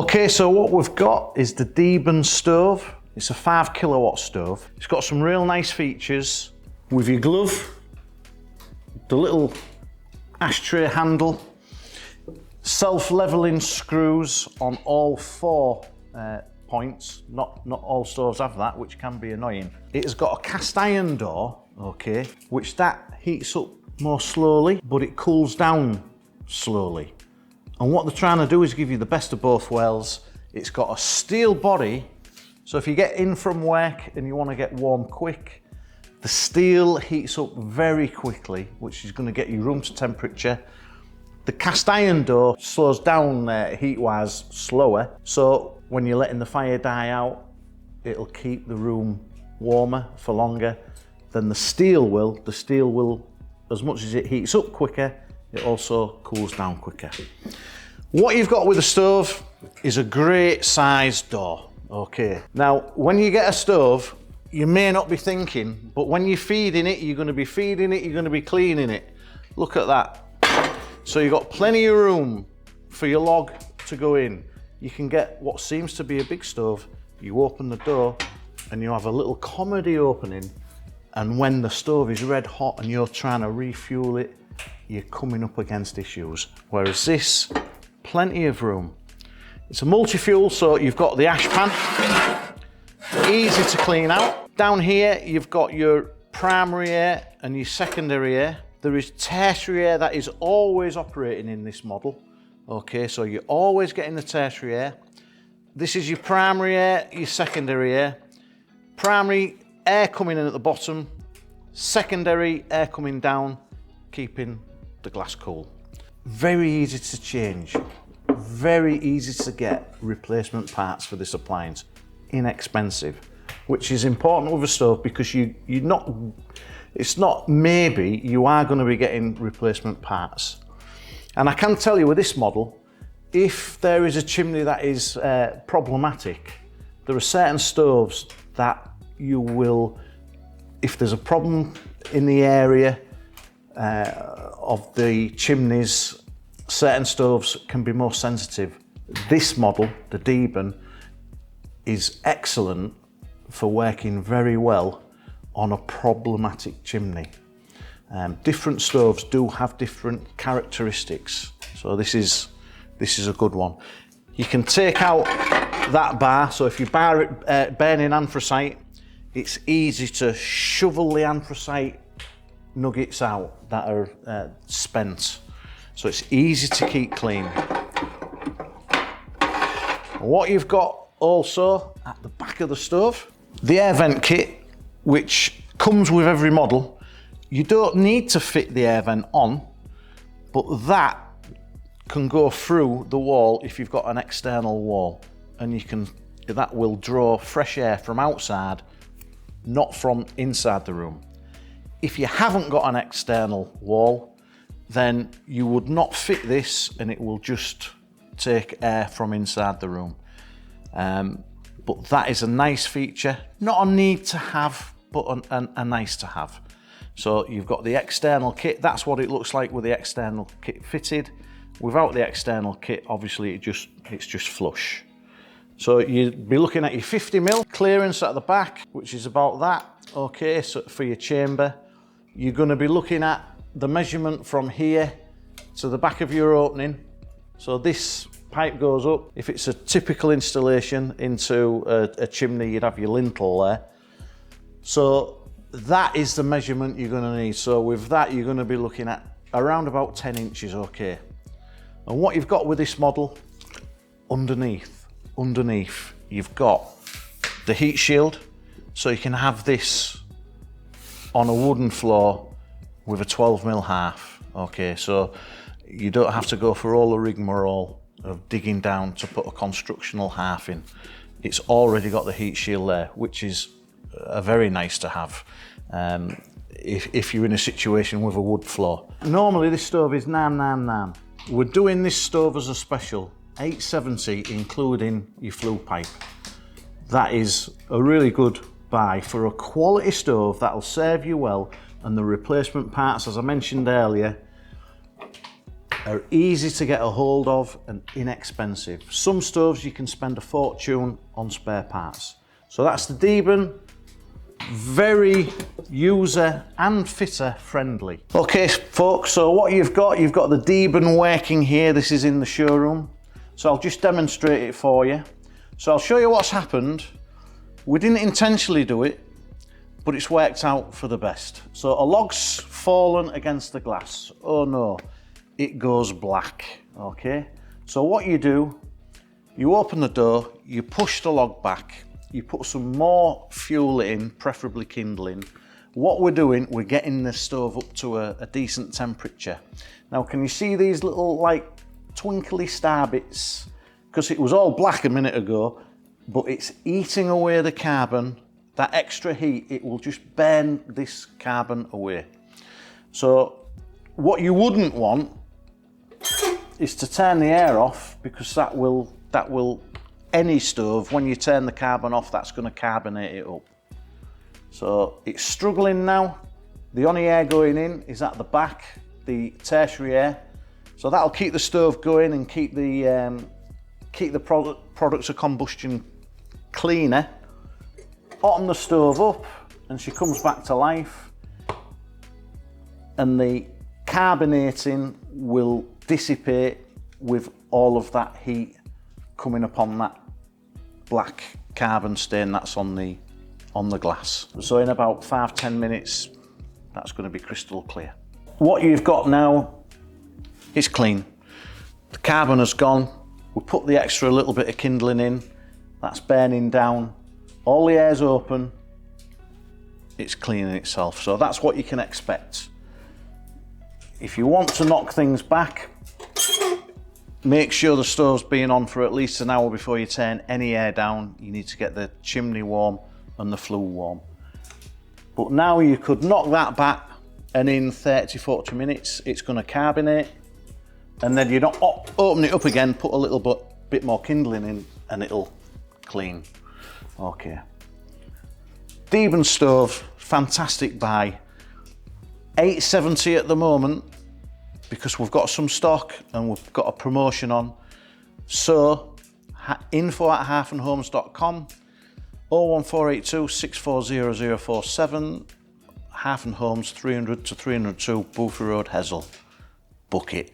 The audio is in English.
Okay, so what we've got is the Deben stove. It's a 5 kilowatt stove. It's got some real nice features with your glove, the little ashtray handle, self-leveling screws on all 4 points. Not all stoves have that, which can be annoying. It has got a cast iron door, okay, which that heats up more slowly, but it cools down slowly. And what they're trying to do is give you the best of both worlds. It's got a steel body, so if you get in from work and you want to get warm quick, the steel heats up very quickly, which is going to get you room to temperature. The cast iron door slows down heat-wise slower, so when you're letting the fire die out, it'll keep the room warmer for longer than the steel will. The steel will, as much as it heats up quicker, it also cools down quicker. What you've got with the stove is a great sized door, okay. Now, when you get a stove, you may not be thinking, but when you're feeding it, you're gonna be feeding it, you're gonna be cleaning it. Look at that. So you've got plenty of room for your log to go in. You can get what seems to be a big stove, you open the door and you have a little comedy opening, and when the stove is red hot and you're trying to refuel it, you're coming up against issues. Whereas this, plenty of room. It's a multi-fuel, so you've got the ash pan, easy to clean out. Down here, you've got your primary air and your secondary air. There is tertiary air that is always operating in this model. Okay, so you're always getting the tertiary air. This is your primary air, your secondary air. Primary air coming in at the bottom, secondary air coming down, keeping the glass cool. Very easy to change, very easy to get replacement parts for this appliance. Inexpensive, which is important with a stove because it's not maybe, you are going to be getting replacement parts. And I can tell you with this model, if there is a chimney that is problematic, there are certain stoves that you will, if there's a problem in the area of the chimneys, certain stoves can be more sensitive. This model, the Deben, is excellent for working very well on a problematic chimney. Different stoves do have different characteristics, so this is a good one. You can take out that bar, so if you're burning anthracite, it's easy to shovel the anthracite nuggets out that are spent, so it's easy to keep clean. What you've got also at the back of the stove, the air vent kit, which comes with every model. You don't need to fit the air vent on, but that can go through the wall if you've got an external wall, and that will draw fresh air from outside, not from inside the room. If you haven't got an external wall, then you would not fit this and it will just take air from inside the room. But that is a nice feature, not a need to have, but a nice to have. So you've got the external kit, that's what it looks like with the external kit fitted. Without the external kit, obviously it's just flush. So you'd be looking at your 50mm clearance at the back, which is about that, okay, so for your chamber. You're going to be looking at the measurement from here to the back of your opening. So this pipe goes up. If it's a typical installation into a chimney, you'd have your lintel there. So that is the measurement you're going to need. So with that, you're going to be looking at around about 10 inches, okay. And what you've got with this model, underneath, you've got the heat shield. So you can have this on a wooden floor with a 12mm half, okay. So you don't have to go for all the rigmarole of digging down to put a constructional half in. It's already got the heat shield there, which is a very nice to have if you're in a situation with a wood floor. Normally this stove is 999. We're doing this stove as a special, 870 including your flue pipe. That is a really good buy for a quality stove that'll serve you well, and the replacement parts, as I mentioned earlier, are easy to get a hold of and inexpensive. Some stoves you can spend a fortune on spare parts. So that's the Deben, very user and fitter friendly. Okay folks, so what you've got the Deben working here. This is in the showroom. So I'll just demonstrate it for you. So I'll show you what's happened. We didn't intentionally do it, but it's worked out for the best. So a log's fallen against the glass. Oh no, it goes black, okay? So what you do, you open the door, you push the log back, you put some more fuel in, preferably kindling. What we're doing, we're getting the stove up to a decent temperature. Now, can you see these little like twinkly star bits? Because it was all black a minute ago, but it's eating away the carbon. That extra heat, it will just burn this carbon away. So what you wouldn't want is to turn the air off, because that will any stove, when you turn the carbon off, that's going to carbonate it up. So it's struggling now. The only air going in is at the back, the tertiary air. So that'll keep the stove going and keep the products of combustion cleaner. Bottom the stove up and she comes back to life, and the carbonating will dissipate with all of that heat coming upon that black carbon stain that's on the glass. So in about 5-10 minutes, that's going to be crystal clear. What you've got now is clean. The carbon has gone. We put the extra little bit of kindling in. That's burning down. All the air's open. It's cleaning itself. So that's what you can expect. If you want to knock things back, make sure the stove's been on for at least an hour before you turn any air down. You need to get the chimney warm and the flue warm. But now you could knock that back, and in 30-40 minutes it's going to carbonate, and then you open it up again, put a little bit more kindling in, and it'll clean. Okay. Deben stove, fantastic buy. $8.70 at the moment, because we've got some stock and we've got a promotion on. So info@halfandhomes.com, 01482 6400 47, Half and Homes, 300 to 302 Boothby Road, Hessel. Book it.